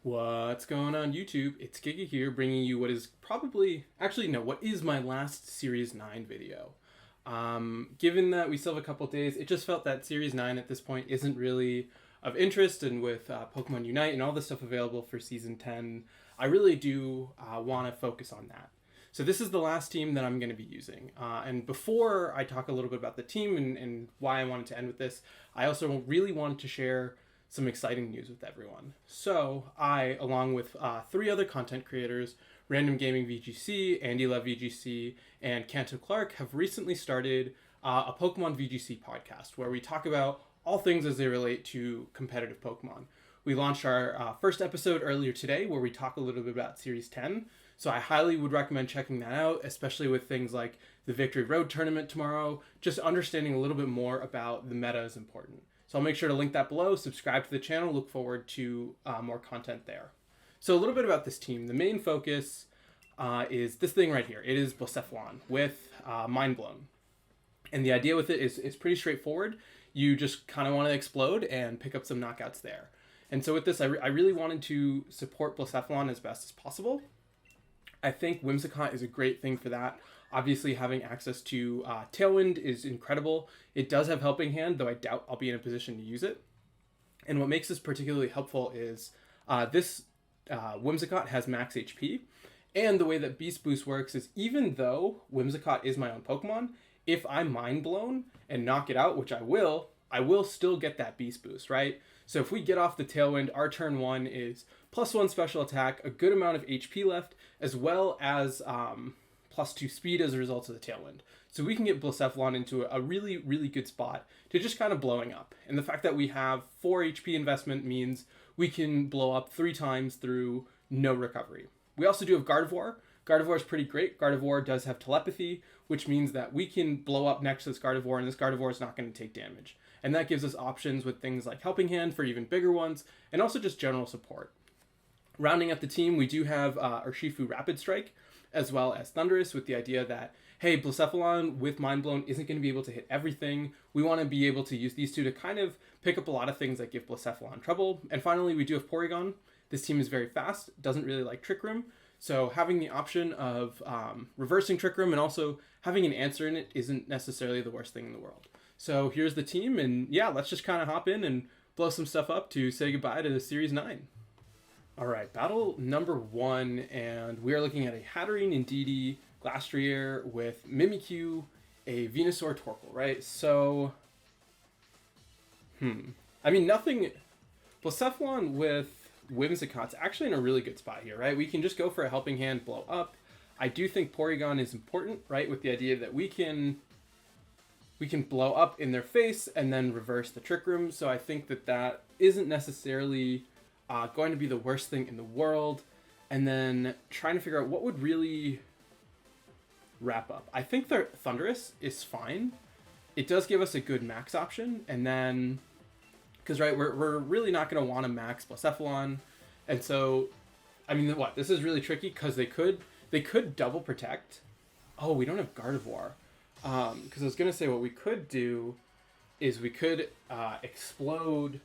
What's going on YouTube? It's Giga here bringing you what is what is my last Series 9 video. Given that we still have a couple days, it just felt that Series 9 at this point isn't really of interest, and with Pokemon Unite and all the stuff available for Season 10, I really do want to focus on that. So this is the last team that I'm going to be using. And before I talk a little bit about the team and why I wanted to end with this, I also really wanted to share some exciting news with everyone. So I, along with three other content creators, Random Gaming VGC, Andy Love VGC, and Canto Clark, have recently started a Pokemon VGC podcast where we talk about all things as they relate to competitive Pokemon. We launched our first episode earlier today where we talk a little bit about Series 10. So I highly would recommend checking that out, especially with things like the Victory Road tournament tomorrow. Just understanding a little bit more about the meta is important. So I'll make sure to link that below, subscribe to the channel, look forward to more content there. So a little bit about this team. The main focus is this thing right here. It is Blacephalon with Mind Blown. And the idea with it is pretty straightforward. You just kind of want to explode and pick up some knockouts there. And so with this, I really wanted to support Blacephalon as best as possible. I think Whimsicott is a great thing for that. Obviously, having access to Tailwind is incredible. It does have Helping Hand, though I doubt I'll be in a position to use it. And what makes this particularly helpful is this Whimsicott has max HP. And the way that Beast Boost works is, even though Whimsicott is my own Pokemon, if I'm Mind Blown and knock it out, which I will still get that Beast Boost, right? So if we get off the Tailwind, our turn 1 is +1 special attack, a good amount of HP left, as well as +2 speed as a result of the Tailwind. So we can get Blacephalon into a really, really good spot to just kind of blowing up. And the fact that we have 4 HP investment means we can blow up 3 times through no recovery. We also do have Gardevoir. Gardevoir is pretty great. Gardevoir does have telepathy, which means that we can blow up next to this Gardevoir, and this Gardevoir is not going to take damage. And that gives us options with things like Helping Hand for even bigger ones, and also just general support. Rounding up the team, we do have Urshifu Rapid Strike, as well as Thundurus, with the idea that, hey, Blacephalon with Mind Blown isn't going to be able to hit everything. We want to be able to use these two to kind of pick up a lot of things that give Blacephalon trouble. And finally, we do have Porygon. This team is very fast, doesn't really like Trick Room. So having the option of reversing Trick Room and also having an answer in it isn't necessarily the worst thing in the world. So here's the team, and yeah, let's just kind of hop in and blow some stuff up to say goodbye to the Series 9. All right, battle number 1, and we are looking at a Hatterene Indeedee Glastrier with Mimikyu, a Venusaur Torkoal, right? So, I mean, nothing. Blacephalon with Whimsicott's actually in a really good spot here, right? We can just go for a Helping Hand, blow up. I do think Porygon is important, right? With the idea that we can blow up in their face and then reverse the Trick Room. So I think that isn't necessarily going to be the worst thing in the world. And then trying to figure out what would really wrap up. I think the Thundurus is fine. It does give us a good max option. And then, because right, we're really not going to want to max Blacephalon. And so, I mean, what? This is really tricky because they could double protect. Oh, we don't have Gardevoir. Because I was going to say what we could do is we could explode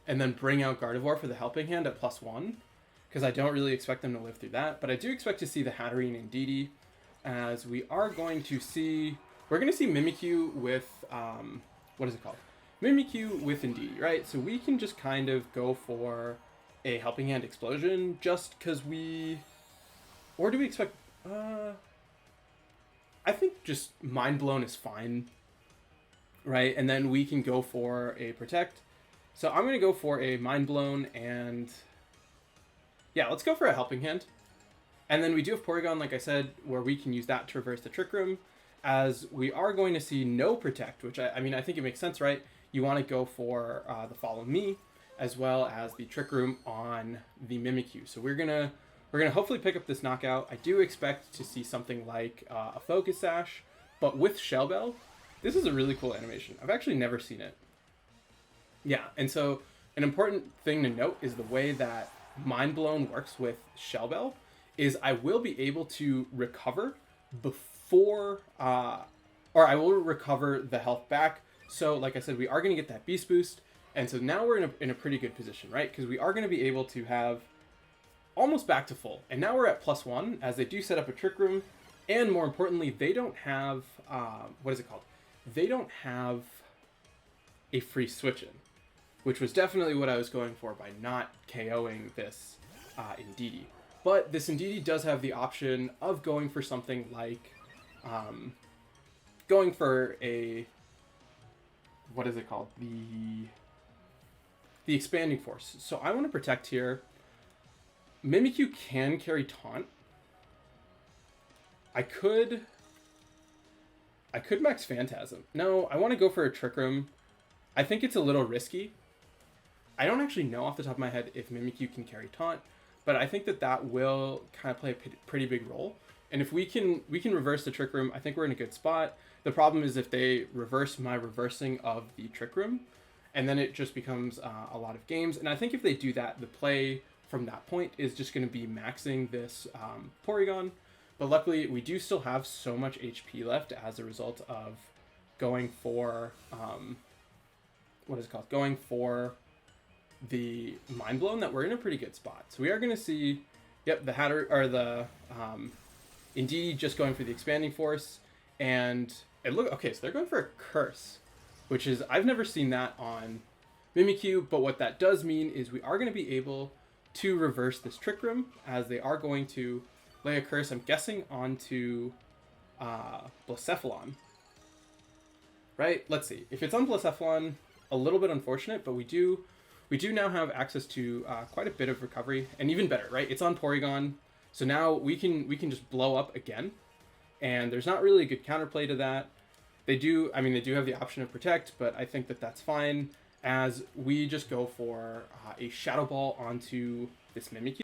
and then bring out Gardevoir for the Helping Hand at +1, because I don't really expect them to live through that. But I do expect to see the Hatterene Indeedee, as we're going to see Mimikyu with, what is it called? Mimikyu with Indeedee, right? So we can just kind of go for a Helping Hand Explosion just because or do we expect, I think just Mind Blown is fine, right? And then we can go for a Protect. So I'm going to go for a Mind Blown, and yeah, let's go for a Helping Hand. And then we do have Porygon, like I said, where we can use that to reverse the Trick Room, as we are going to see no Protect, which I mean, I think it makes sense, right? You want to go for the Follow Me, as well as the Trick Room on the Mimikyu. So we're gonna hopefully pick up this knockout. I do expect to see something like a Focus Sash, but with Shell Bell. This is a really cool animation. I've actually never seen it. Yeah, and so an important thing to note is the way that Mind Blown works with Shell Bell is I will be able to recover before, or I will recover the health back. So like I said, we are going to get that Beast Boost, And so now we're in a pretty good position, right? Because we are going to be able to have almost back to full. And now we're at +1, as they do set up a Trick Room. And more importantly, they don't have, what is it called? They don't have a free switch-in, which was definitely what I was going for by not KOing this Indeedee. But this Indeedee does have the option of going for something like, going for a, what is it called? The Expanding Force. So I want to protect here. Mimikyu can carry Taunt. I could max Phantasm. No, I want to go for a Trick Room. I think it's a little risky. I don't actually know off the top of my head if Mimikyu can carry Taunt, but I think that will kind of play a pretty big role. And if we can reverse the Trick Room, I think we're in a good spot. The problem is if they reverse my reversing of the Trick Room, and then it just becomes a lot of games. And I think if they do that, the play from that point is just going to be maxing this Porygon. But luckily, we do still have so much HP left as a result of going for, what is it called? Going for the Mind Blown, that we're in a pretty good spot. So we are going to see, yep, the Hatter, or the Indeedee just going for the Expanding Force. And look, okay, so they're going for a Curse, which is, I've never seen that on Mimikyu, but what that does mean is we are going to be able to reverse this Trick Room, as they are going to lay a Curse, I'm guessing, onto Blacephalon. Right? Let's see. If it's on Blacephalon, a little bit unfortunate, but we do now have access to quite a bit of recovery, and even better, right? It's on Porygon, so now we can just blow up again, and there's not really a good counterplay to that. They do have the option of Protect, but I think that that's fine, as we just go for a Shadow Ball onto this Mimikyu,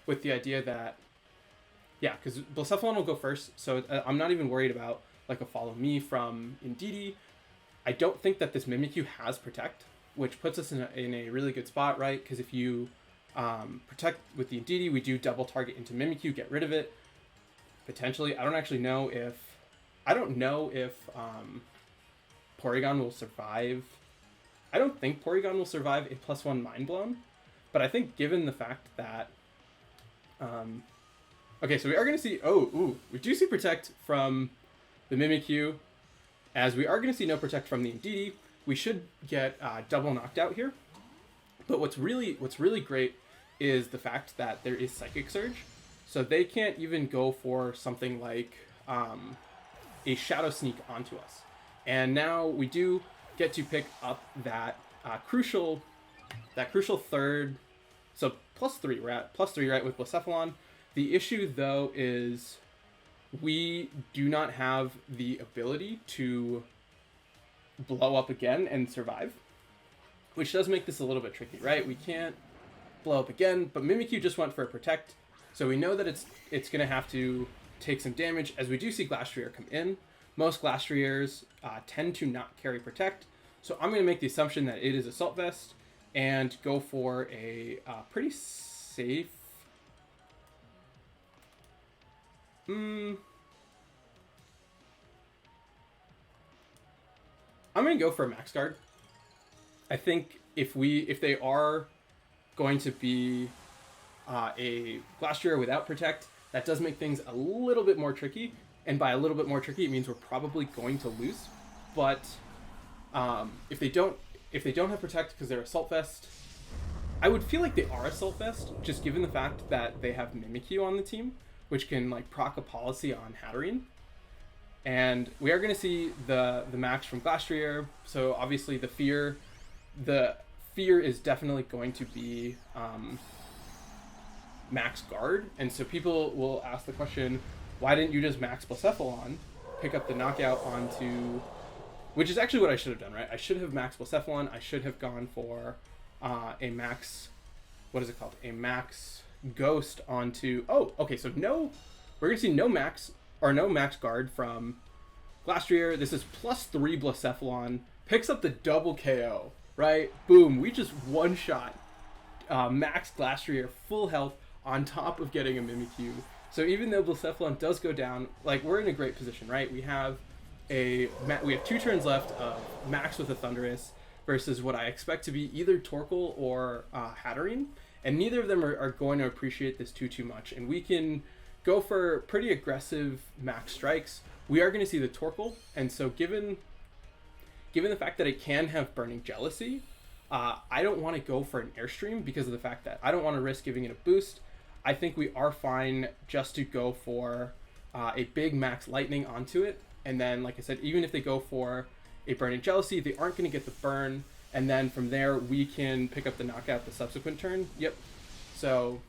with the idea that, yeah, because Blacephalon will go first, so I'm not even worried about like a Follow Me from Indeedee. I don't think that this Mimikyu has Protect, which puts us in a really good spot, right? Because if you Protect with the Indeedee, we do double target into Mimikyu, get rid of it, potentially. I don't know if Porygon will survive. I don't think Porygon will survive a +1 Mind Blown, but I think given the fact that, okay, so we are going to see, we do see Protect from the Mimikyu, as we are going to see no Protect from the Indeedee. We should get double knocked out here, but what's really great is the fact that there is Psychic Surge, so they can't even go for something like a Shadow Sneak onto us. And now we do get to pick up that crucial third, so +3, we're at +3, right, with Blacephalon. The issue, though, is we do not have the ability to blow up again and survive, which does make this a little bit tricky, right? We can't blow up again, but Mimikyu just went for a Protect, so we know that it's going to have to take some damage, as we do see Glastrier come in. Most Glastriers tend to not carry Protect, so I'm going to make the assumption that it is Assault Vest and go for a pretty safe... I'm going to go for a Max Guard. I think if they are going to be a Glastrier without Protect, that does make things a little bit more tricky. And by a little bit more tricky, it means we're probably going to lose. But if they don't have Protect because they're Assault Vest, I would feel like they are Assault Vest, just given the fact that they have Mimikyu on the team, which can like proc a policy on Hatterene. And we are going to see the max from Glastrier, so obviously the fear is definitely going to be Max Guard, and so people will ask the question, why didn't you just max Blacephalon, pick up the knockout onto, which is actually what I should have done, right? I should have maxed Blacephalon, I should have gone for a max, what is it called? A max Ghost onto, okay, so we're going to see no max guard from Glastrier. This is +3 Blacephalon, picks up the double KO, right? Boom, we just one-shot max Glastrier, full health, on top of getting a Mimikyu. So even though Blacephalon does go down, like, we're in a great position, right? We have 2 turns left of max with a Thundurus. versus what I expect to be either Torkoal or Hatterene, and neither of them are going to appreciate this too much. And we can go for pretty aggressive max strikes. We are going to see the Torkoal, and so given the fact that it can have Burning Jealousy, I don't want to go for an Airstream because of the fact that I don't want to risk giving it a boost. I think we are fine just to go for a big max Lightning onto it, and then, like I said, even if they go for a Burning Jealousy, they aren't going to get the burn, and then from there we can pick up the knockout the subsequent turn. Yep. So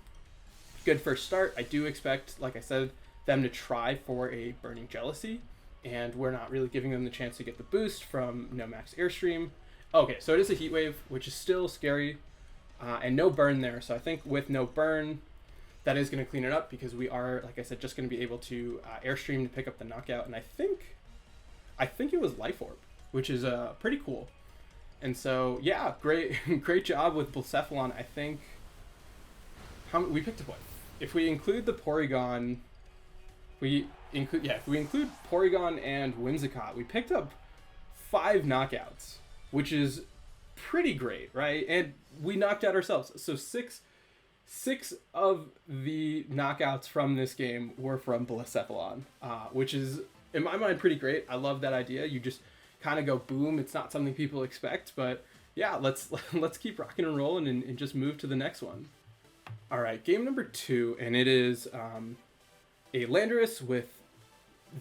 good first start. I do expect, like I said, them to try for a Burning Jealousy, and we're not really giving them the chance to get the boost from no max Airstream. Okay, so it is a Heat Wave, which is still scary, and no burn there. So I think with no burn, that is going to clean it up, because we are, like I said, just going to be able to Airstream to pick up the knockout. And I think it was Life Orb, which is pretty cool. And so, yeah, great job with Blacephalon. I think we picked up what? If we include the Porygon, if we include Porygon and Whimsicott, we picked up 5 knockouts, which is pretty great, right? And we knocked out ourselves. So six of the knockouts from this game were from Blacephalon, which is, in my mind, pretty great. I love that idea. You just kind of go boom. It's not something people expect, but yeah, let's keep rocking and rolling and just move to the next one. All right, game number 2, and it is a Landorus with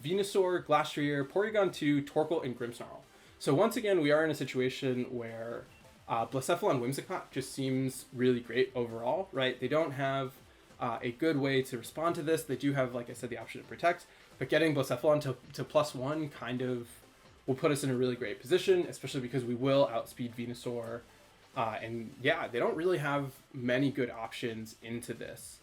Venusaur, Glastrier, Porygon 2, Torkoal, and Grimmsnarl. So once again, we are in a situation where Blacephalon Whimsicott just seems really great overall, right? They don't have a good way to respond to this. They do have, like I said, the option to protect, but getting Blacephalon to +1 kind of will put us in a really great position, especially because we will outspeed Venusaur. And yeah, they don't really have many good options into this.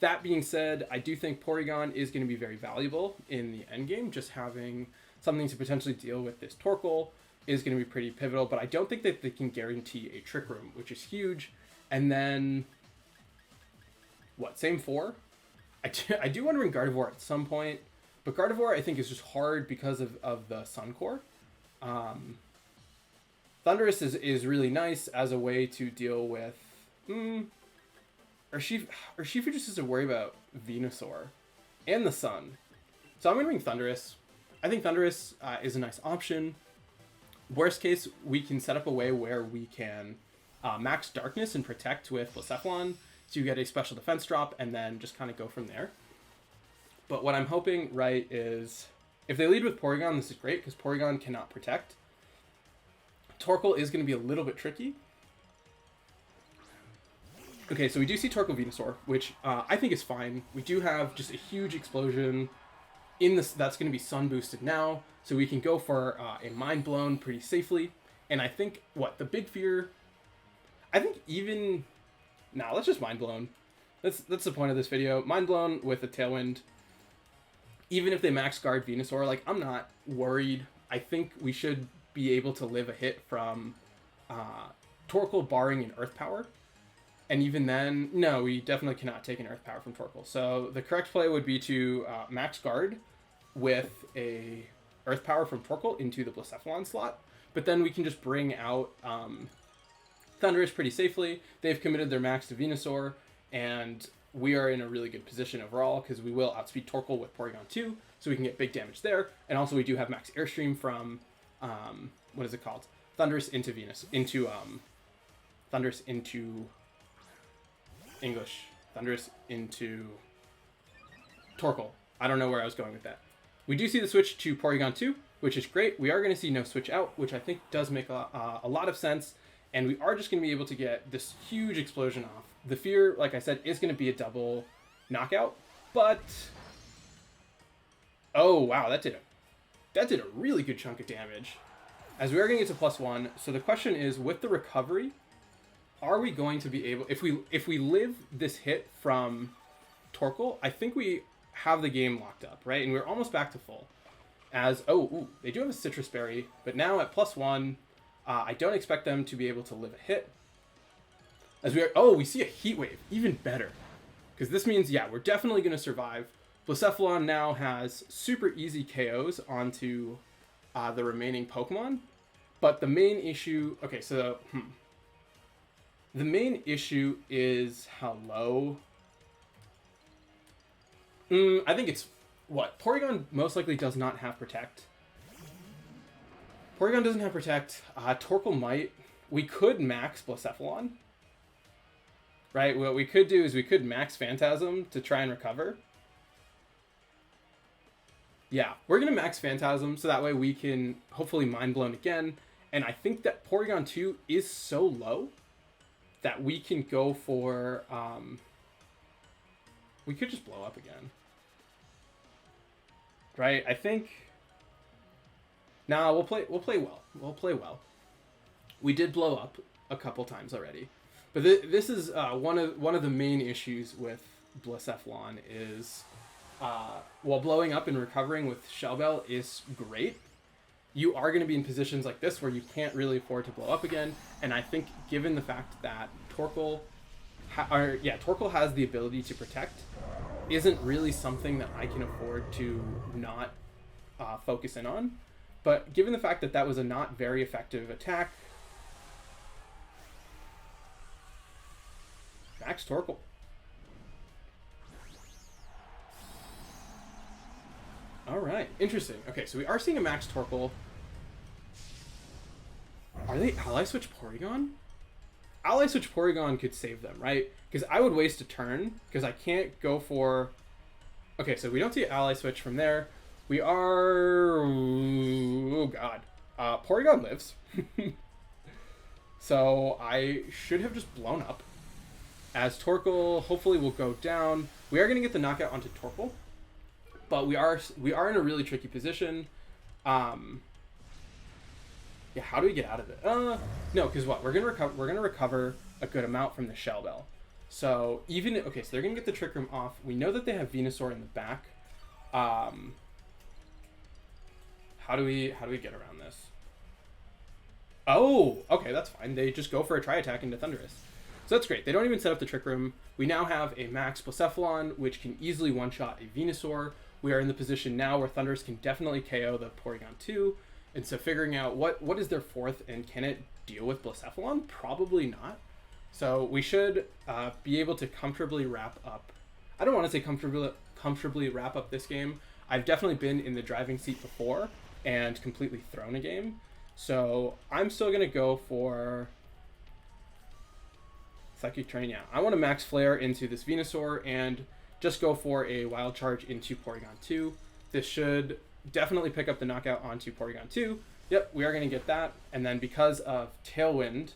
That being said, I do think Porygon is going to be very valuable in the endgame. Just having something to potentially deal with this Torkoal is going to be pretty pivotal, but I don't think that they can guarantee a Trick Room, which is huge. And then, what, same 4? I do want to bring Gardevoir at some point, but Gardevoir I think is just hard because of the Sun Core. Thundurus is really nice as a way to deal with... Urshifu just has to worry about Venusaur and the Sun. So I'm going to bring Thundurus. I think Thundurus is a nice option. Worst case, we can set up a way where we can max Darkness and protect with Blacephalon, so you get a special defense drop, and then just kind of go from there. But what I'm hoping, right, is if they lead with Porygon, this is great, because Porygon cannot protect. Torkoal is going to be a little bit tricky. Okay, so we do see Torkoal Venusaur, which I think is fine. We do have just a huge explosion in this that's going to be sun boosted now, so we can go for a Mind Blown pretty safely. And I think the big fear, I think even let's just Mind Blown. That's the point of this video. Mind Blown with a Tailwind. Even if they max guard Venusaur, like, I'm not worried. I think we should be able to live a hit from Torkoal barring an Earth Power. And even then, no, we definitely cannot take an Earth Power from Torkoal. So the correct play would be to max guard with a Earth Power from Torkoal into the Blacephalon slot. But then we can just bring out Thundurus pretty safely. They've committed their max to Venusaur, and we are in a really good position overall because we will outspeed Torkoal with Porygon 2, so we can get big damage there. And also we do have max Airstream from, what is it called? Thundurus into Thundurus into English. Thundurus into Torkoal. I don't know where I was going with that. We do see the switch to Porygon 2, which is great. We are going to see no switch out, which I think does make a lot of sense. And we are just going to be able to get this huge explosion off. The fear, like I said, is going to be a double knockout. But, oh wow, that did a really good chunk of damage. As we are going to get to +1. So the question is, with the recovery, are we going to be able, if we live this hit from Torkoal, I think we have the game locked up, right? And we're almost back to full. They do have a Citrus Berry, but now at +1, I don't expect them to be able to live a hit. As we see a Heat Wave, even better. Because this means, yeah, we're definitely going to survive. Blacephalon now has super easy KOs onto the remaining Pokemon. But the main issue, okay, so the main issue is how low. I think it's what Porygon most likely does not have Protect. Porygon doesn't have Protect. Torkoal might. We could max Blacephalon. Right? What we could do is we could max Phantasm to try and recover. Yeah, we're going to max Phantasm so that way we can hopefully Mind Blown again. And I think that Porygon 2 is so low that we can go for... we could just blow up again. Right? I think... Nah, we'll play well. We'll play well. We did blow up a couple times already. But this is one of the main issues with Blacephalon is... while blowing up and recovering with Shell Bell is great, you are going to be in positions like this where you can't really afford to blow up again. And I think given the fact that Torkoal has the ability to Protect, isn't really something that I can afford to not focus in on. But given the fact that that was a not very effective attack, max Torkoal. All right, interesting. Okay, so we are seeing a max Torkoal. Are they Ally Switch Porygon? Ally Switch Porygon could save them, right? Because I would waste a turn, because I can't go for... Okay, so we don't see Ally Switch from there. We are... Oh, God. Porygon lives. So I should have just blown up. As Torkoal hopefully will go down. We are going to get the knockout onto Torkoal. But we are in a really tricky position. Yeah, how do we get out of it? No, because what? We're gonna recover a good amount from the Shell Bell. So even okay, so they're gonna get the Trick Room off. We know that they have Venusaur in the back. How do we get around this? Oh, okay, that's fine. They just go for a Tri-Attack into Thundurus. So that's great. They don't even set up the Trick Room. We now have a max Blacephalon, which can easily one-shot a Venusaur. We are in the position now where Thundurus can definitely KO the Porygon 2. And so figuring out what is their fourth and can it deal with Blacephalon? Probably not. So we should be able to comfortably wrap up. I don't want to say comfortably wrap up this game. I've definitely been in the driving seat before and completely thrown a game. So I'm still going to go for... Psychic Terrain, yeah. I want to max Flare into this Venusaur and just go for a Wild Charge into Porygon 2. This should definitely pick up the knockout onto Porygon 2. Yep, we are going to get that. And then because of Tailwind,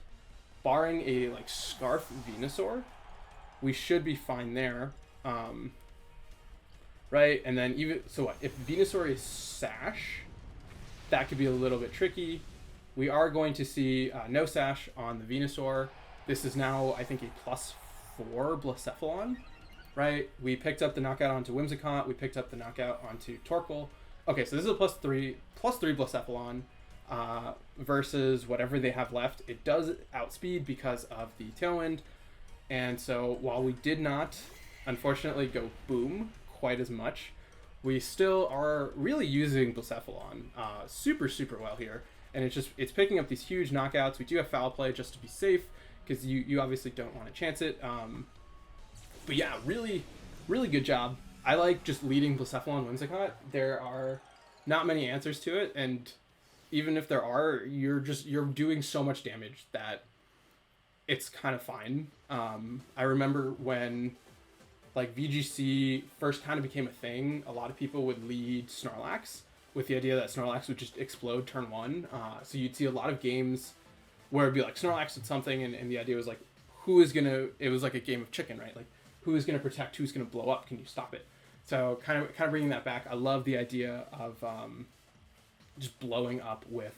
barring a like Scarf Venusaur, we should be fine there. Right, and then even, so what? If Venusaur is Sash, that could be a little bit tricky. We are going to see no Sash on the Venusaur. This is now, I think, a +4 Blacephalon, right? We picked up the knockout onto Whimsicott. We picked up the knockout onto Torkoal. Okay, so this is a +3 Blacephalon versus whatever they have left. It does outspeed because of the Tailwind. And so while we did not, unfortunately, go boom quite as much, we still are really using Blacephalon super, super well here. And it's picking up these huge knockouts. We do have Foul Play just to be safe, because you obviously don't want to chance it. But yeah, really, really good job. I like just leading Blacephalon Whimsicott. There are not many answers to it, and even if there are, you're doing so much damage that it's kind of fine. I remember when like VGC first kind of became a thing, a lot of people would lead Snorlax with the idea that Snorlax would just explode turn 1. So you'd see a lot of games where it'd be like Snorlax did something, and the idea was like, it was like a game of chicken, right? Like, who is gonna protect, who's gonna blow up, can you stop it? So kind of bringing that back. I love the idea of just blowing up with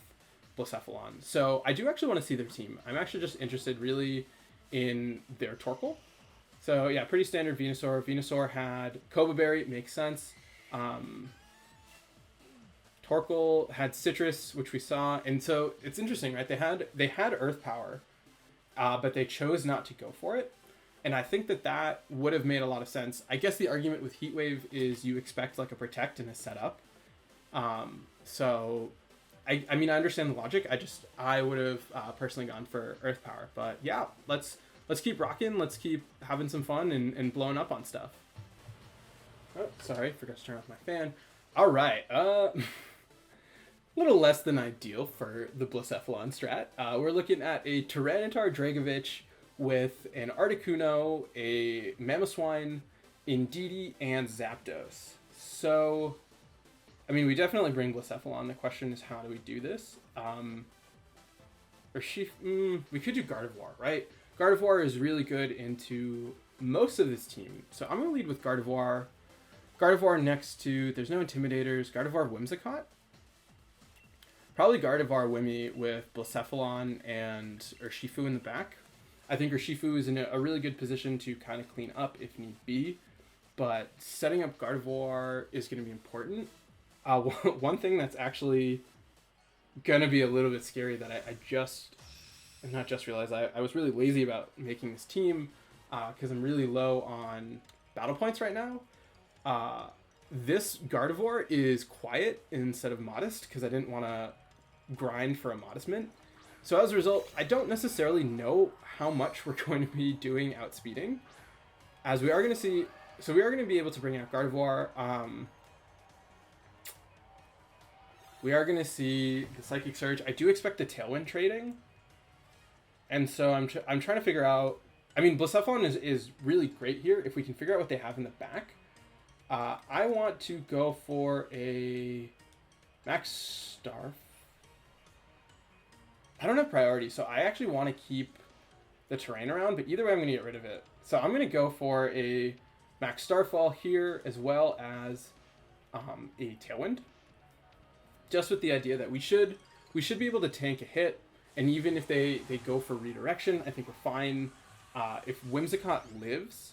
Blacephalon. So I do actually want to see their team. I'm actually just interested really in their Torkoal. So yeah, pretty standard Venusaur. Venusaur had Cobra Berry, makes sense. Torkoal had Citrus, which we saw, and so it's interesting, right? They had Earth Power, but they chose not to go for it, and I think that would have made a lot of sense. I guess the argument with Heat Wave is you expect like a Protect and a setup, so I mean, I understand the logic. I would have personally gone for Earth Power. But yeah, let's keep rocking. Let's keep having some fun and blowing up on stuff. Oh, sorry, forgot to turn off my fan. All right, a little less than ideal for the Blacephalon strat. We're looking at a Tyranitar Dragovich with an Articuno, a Mamoswine, Indeedee, and Zapdos. So, I mean, we definitely bring Blacephalon. The question is, how do we do this? We could do Gardevoir, right? Gardevoir is really good into most of this team. So I'm going to lead with Gardevoir. Gardevoir next to, there's no Intimidators, Gardevoir Whimsicott. Probably Gardevoir Wimmy with Blacephalon and Urshifu in the back. I think Urshifu is in a really good position to kind of clean up if need be. But setting up Gardevoir is going to be important. One thing that's actually going to be a little bit scary that I not just realized, I was really lazy about making this team because I'm really low on battle points right now. This Gardevoir is quiet instead of modest because I didn't want to grind for a modest mint. So as a result, I don't necessarily know how much we're going to be doing outspeeding. As we are going to see, so we are going to be able to bring out Gardevoir. We are going to see the Psychic Surge. I do expect the Tailwind trading. And so I'm trying to figure out, I mean, Blacephalon is really great here if we can figure out what they have in the back. I want to go for a Max Star. I don't have priority, so I actually want to keep the terrain around, but either way I'm going to get rid of it. So I'm going to go for a Max Starfall here as well as a Tailwind. Just with the idea that we should be able to tank a hit, and even if they go for redirection, I think we're fine. If Whimsicott lives,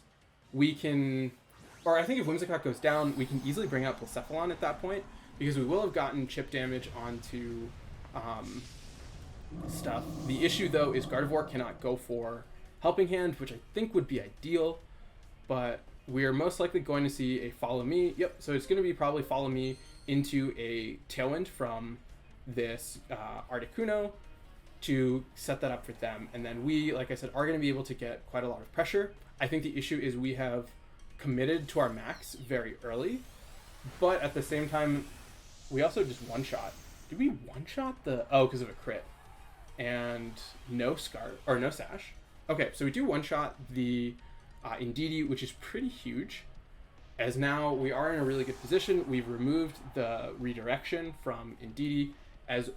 we can... Or I think if Whimsicott goes down, we can easily bring out Blacephalon at that point, because we will have gotten chip damage onto stuff. The issue, though, is Gardevoir cannot go for Helping Hand, which I think would be ideal, but we are most likely going to see a Follow Me. Yep, so it's going to be probably Follow Me into a Tailwind from this Articuno to set that up for them. And then we, like I said, are going to be able to get quite a lot of pressure. I think the issue is we have committed to our max very early, but at the same time, we also just one-shot. Did we one-shot the... Oh, because of a crit. And no Scar, or no Sash. Okay, so we do one-shot the Indeedee, which is pretty huge, as now we are in a really good position. We've removed the redirection from Indeedee as...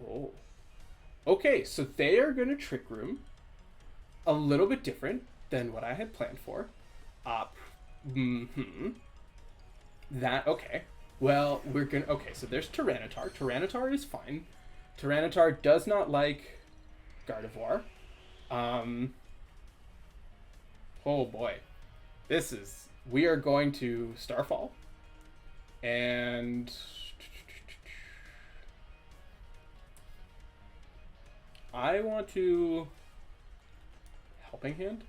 Oh. Okay, so they are going to Trick Room. A little bit different than what I had planned for. That, okay. Well, we're going to... Okay, so there's Tyranitar. Tyranitar is fine. Tyranitar does not like Gardevoir. Oh boy. This is... We are going to Starfall. And... I want to... Helping Hand?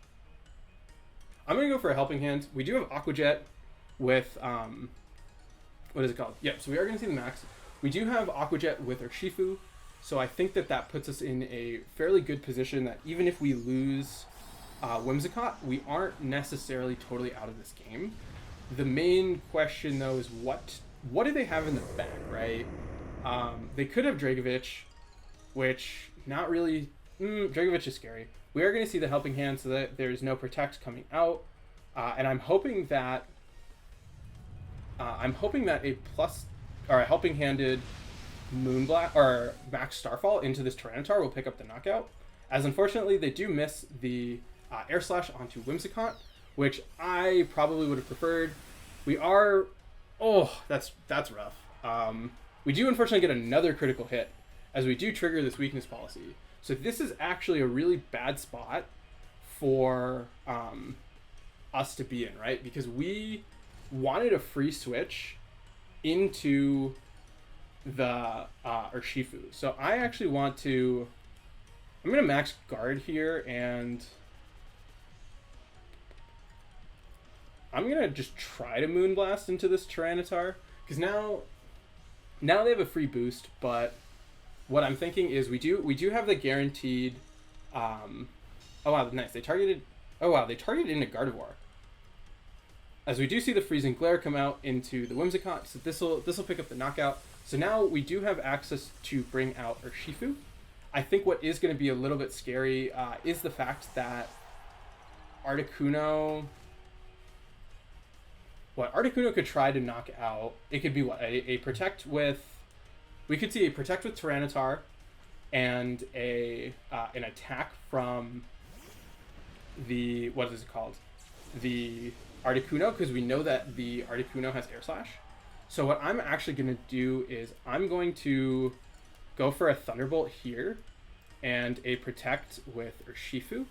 I'm going to go for a Helping Hand. We do have Aqua Jet with... what is it called? Yep, so we are going to see the max. We do have Aqua Jet with Urshifu, so I think that puts us in a fairly good position that even if we lose Whimsicott, we aren't necessarily totally out of this game. The main question, though, is what do they have in the back, right? They could have Dragovich, which not really... Dragovich is scary. We are going to see the Helping Hand so that there's no Protect coming out, and I'm hoping that a plus or a Helping Handed Moonblast or Max Starfall into this Tyranitar will pick up the knockout. As unfortunately they do miss the Air Slash onto Whimsicott, which I probably would have preferred. We are... Oh, that's rough. We do unfortunately get another critical hit as we do trigger this weakness policy. So this is actually a really bad spot for us to be in, right? Because we wanted a free switch into the Urshifu. So I actually want to... I'm going to max guard here, and I'm going to just try to Moonblast into this Tyranitar. Because now they have a free boost, but what I'm thinking is we do have the guaranteed. Oh wow, nice. They targeted. Oh wow, they targeted into Gardevoir. As we do see the freezing glare come out into the Whimsicott, so this will pick up the knockout. So now we do have access to bring out Urshifu. I think what is going to be a little bit scary is the fact that Articuno. What Articuno could try to knock out, it could be what a protect with. We could see a protect with Tyranitar, and an attack from the what is it called, the Articuno, because we know that the Articuno has Air Slash. So what I'm actually going to do is I'm going to go for a Thunderbolt here and a Protect with Urshifu,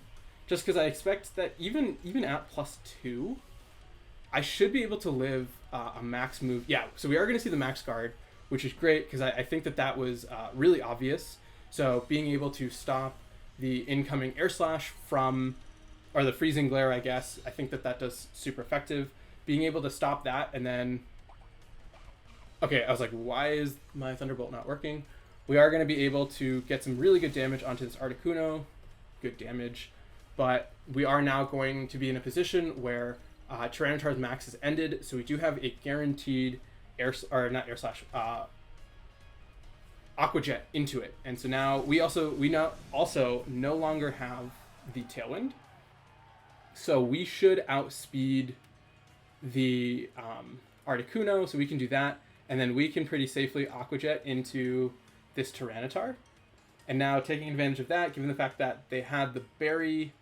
just because I expect that even at +2, I should be able to live a max move. Yeah, so we are going to see the max guard, which is great because I think that was really obvious. So being able to stop the incoming Air Slash from, or the freezing glare, I guess, I think that does super effective. Being able to stop that and then... Okay, I was like, why is my Thunderbolt not working? We are going to be able to get some really good damage onto this Articuno. Good damage. But we are now going to be in a position where Tyranitar's max is ended, so we do have a guaranteed Aqua Jet into it. And so now we also no longer have the Tailwind. So we should outspeed the Articuno, so we can do that. And then we can pretty safely Aqua Jet into this Tyranitar. And now taking advantage of that, given the fact that they had the berry,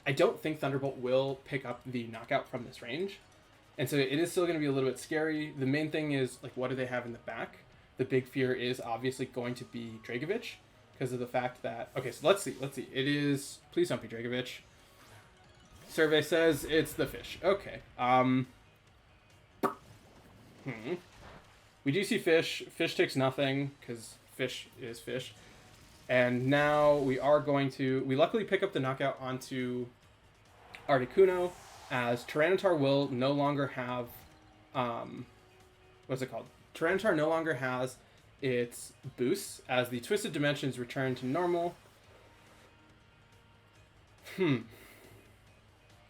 I don't think Thunderbolt will pick up the knockout from this range. And so it is still going to be a little bit scary. The main thing is, like, what do they have in the back? The big fear is obviously going to be Dragovich, because of the fact that... Okay, so let's see. It is... Please don't be Dragovich. Survey says it's the fish. Okay. We do see fish. Fish takes nothing, because fish is fish. And now we are going to... We luckily pick up the knockout onto Articuno, as Tyranitar will no longer have... what's it called? Tyranitar no longer has its boosts, as the Twisted Dimensions return to normal.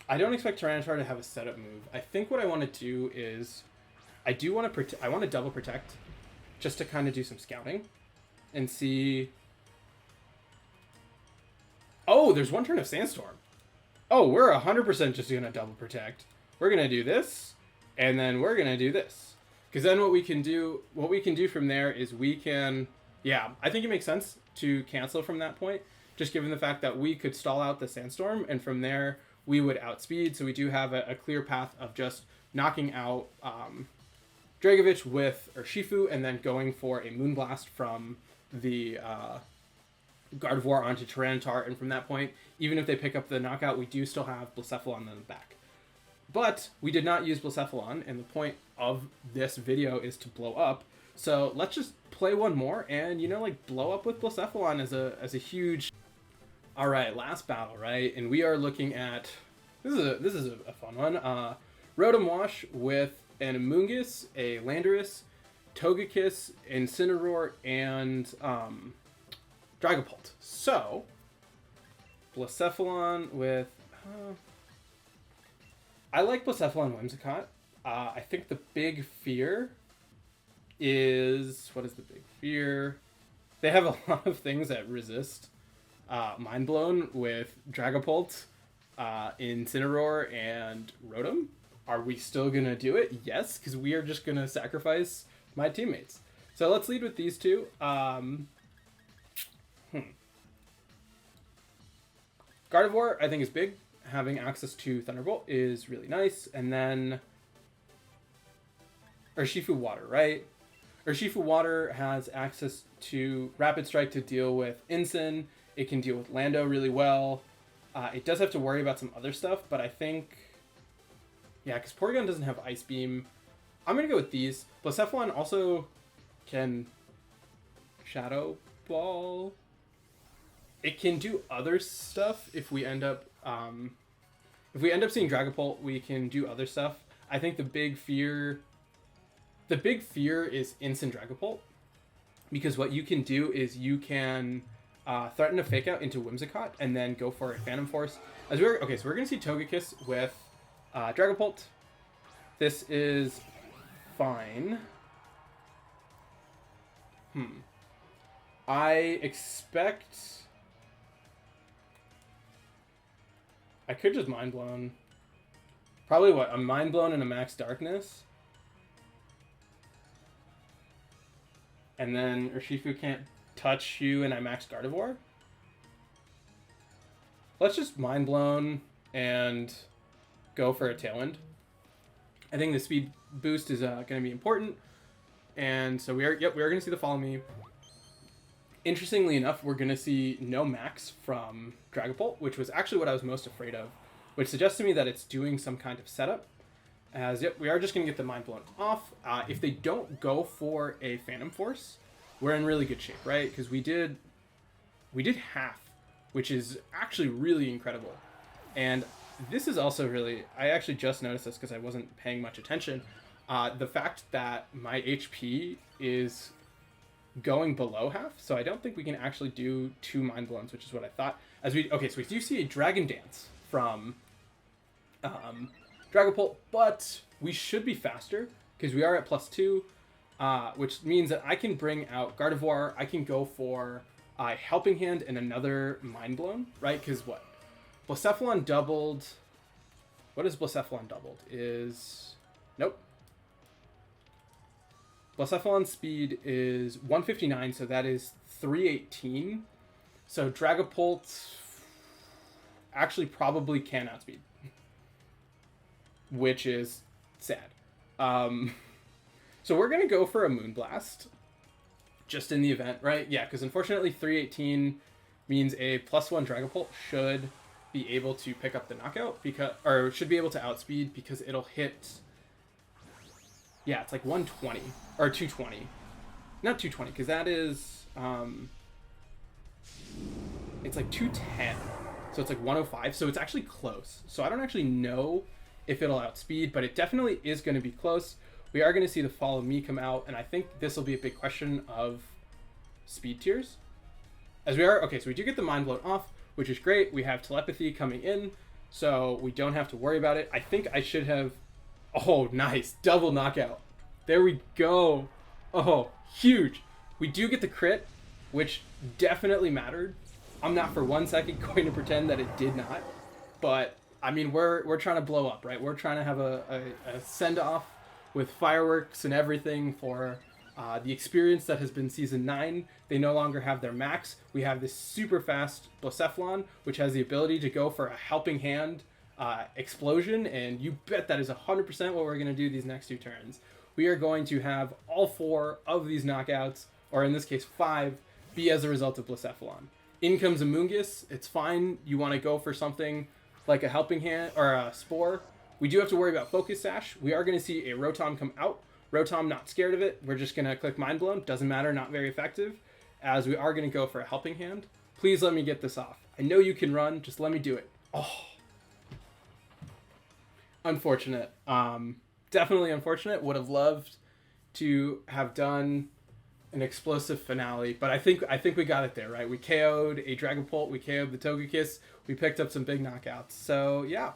I don't expect Tyranitar to have a setup move. I think what I want to do is... I want to double protect, just to kind of do some scouting and see... Oh, there's one turn of Sandstorm. Oh, we're 100% just going to double protect. We're going to do this, and then we're going to do this. Because then what we can do from there is we can... Yeah, I think it makes sense to cancel from that point, just given the fact that we could stall out the Sandstorm, and from there we would outspeed. So we do have a clear path of just knocking out Dragovich with Urshifu, and then going for a Moonblast from the Gardevoir onto Tyranitar, and from that point, even if they pick up the knockout, we do still have Blacephalon in the back. But we did not use Blacephalon, and the point of this video is to blow up. So let's just play one more, and blow up with Blacephalon as a huge... All right, last battle, right? And we are looking at... This is a fun one. Rotom Wash with an Amoonguss, a Landorus, Togekiss, Incineroar, and Dragapult. So, Blacephalon with... I like Blacephalon Whimsicott. I think the big fear is... What is the big fear? They have a lot of things that resist Mind Blown with Dragapult, Incineroar, and Rotom. Are we still going to do it? Yes, because we are just going to sacrifice my teammates. So let's lead with these two. Gardevoir, I think, is big. Having access to Thunderbolt is really nice. And then Urshifu Water, right? Urshifu Water has access to Rapid Strike to deal with Incin. It can deal with Lando really well. It does have to worry about some other stuff, but I think... Yeah, because Porygon doesn't have Ice Beam. I'm going to go with these. Blacephalon also can Shadow Ball. It can do other stuff if we end up seeing Dragapult, we can do other stuff. I think the big fear The big fear is instant Dragapult, because what you can do is you can threaten a fake out into Whimsicott and then go for a Phantom Force. So we're gonna see Togekiss with Dragapult. This is fine. I expect I could just Mind Blown. Probably a Mind Blown and a Max Darkness. And then Urshifu can't touch you and I Max Gardevoir. Let's just Mind Blown and go for a Tailwind. I think the speed boost is going to be important. And so we are going to see the Follow Me. Interestingly enough, we're going to see no Max from Dragapult, which was actually what I was most afraid of, which suggests to me that it's doing some kind of setup. As we are just going to get the Mind Blown off. If they don't go for a Phantom Force, we're in really good shape, right? Because we did half, which is actually really incredible. And this is also really, I actually just noticed this because I wasn't paying much attention. The fact that my HP is going below half, so I don't think we can actually do 2 Mind Blowns, which is what I thought. So we do see a Dragon Dance from Dragapult, but we should be faster because we are at +2, which means that I can bring out Gardevoir. I can go for Helping Hand and another Mind Blown, right? Because what? Blacephalon doubled. What is Blacephalon doubled? Nope. Blacephalon speed is 159, so that is 318. So Dragapult actually probably can outspeed, which is sad. So we're going to go for a Moonblast, just in the event, right? Yeah, because unfortunately 318 means a +1 Dragapult should be able to pick up the knockout, or should be able to outspeed because it'll hit... Yeah, it's like 120 or 220. Not 220 because that is it's like 210. So it's like 105. So it's actually close. So I don't actually know if it'll outspeed, but it definitely is going to be close. We are going to see the Follow Me come out, and I think this will be a big question of speed tiers. So we do get the Mind Blown off, which is great. We have Telepathy coming in, so we don't have to worry about it. I think I should have... Oh, nice. Double knockout. There we go. Oh, huge. We do get the crit, which definitely mattered. I'm not for 1 second going to pretend that it did not. But, I mean, we're trying to blow up, right? We're trying to have a send-off with fireworks and everything for the experience that has been Season 9. They no longer have their max. We have this super fast Blacephalon, which has the ability to go for a Helping Hand explosion, and you bet that is 100% what we're going to do these next 2 turns. We are going to have all 4 of these knockouts, or in this case 5, be as a result of Blacephalon. In comes a Moongus. It's fine. You want to go for something like a Helping Hand or a Spore. We do have to worry about Focus Sash. We are going to see a Rotom come out. Rotom not scared of it. We're just going to click Mind Blown. Doesn't matter. Not very effective. As we are going to go for a Helping Hand. Please let me get this off. I know you can run. Just let me do it. Oh. Unfortunate. Definitely unfortunate. Would have loved to have done an explosive finale, but I think we got it there, right? We KO'd a Dragapult, we KO'd the Togekiss, we picked up some big knockouts. So yeah,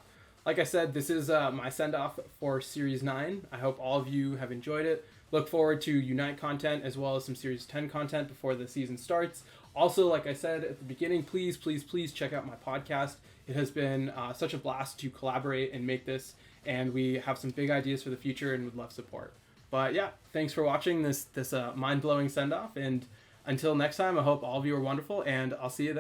like I said, this is my send-off for Series 9. I hope all of you have enjoyed it. Look forward to Unite content as well as some Series 10 content before the season starts. Also, like I said at the beginning, please check out my podcast. It has been such a blast to collaborate and make this, and we have some big ideas for the future and would love support. But yeah, thanks for watching this mind-blowing send-off, and until next time, I hope all of you are wonderful, and I'll see you then.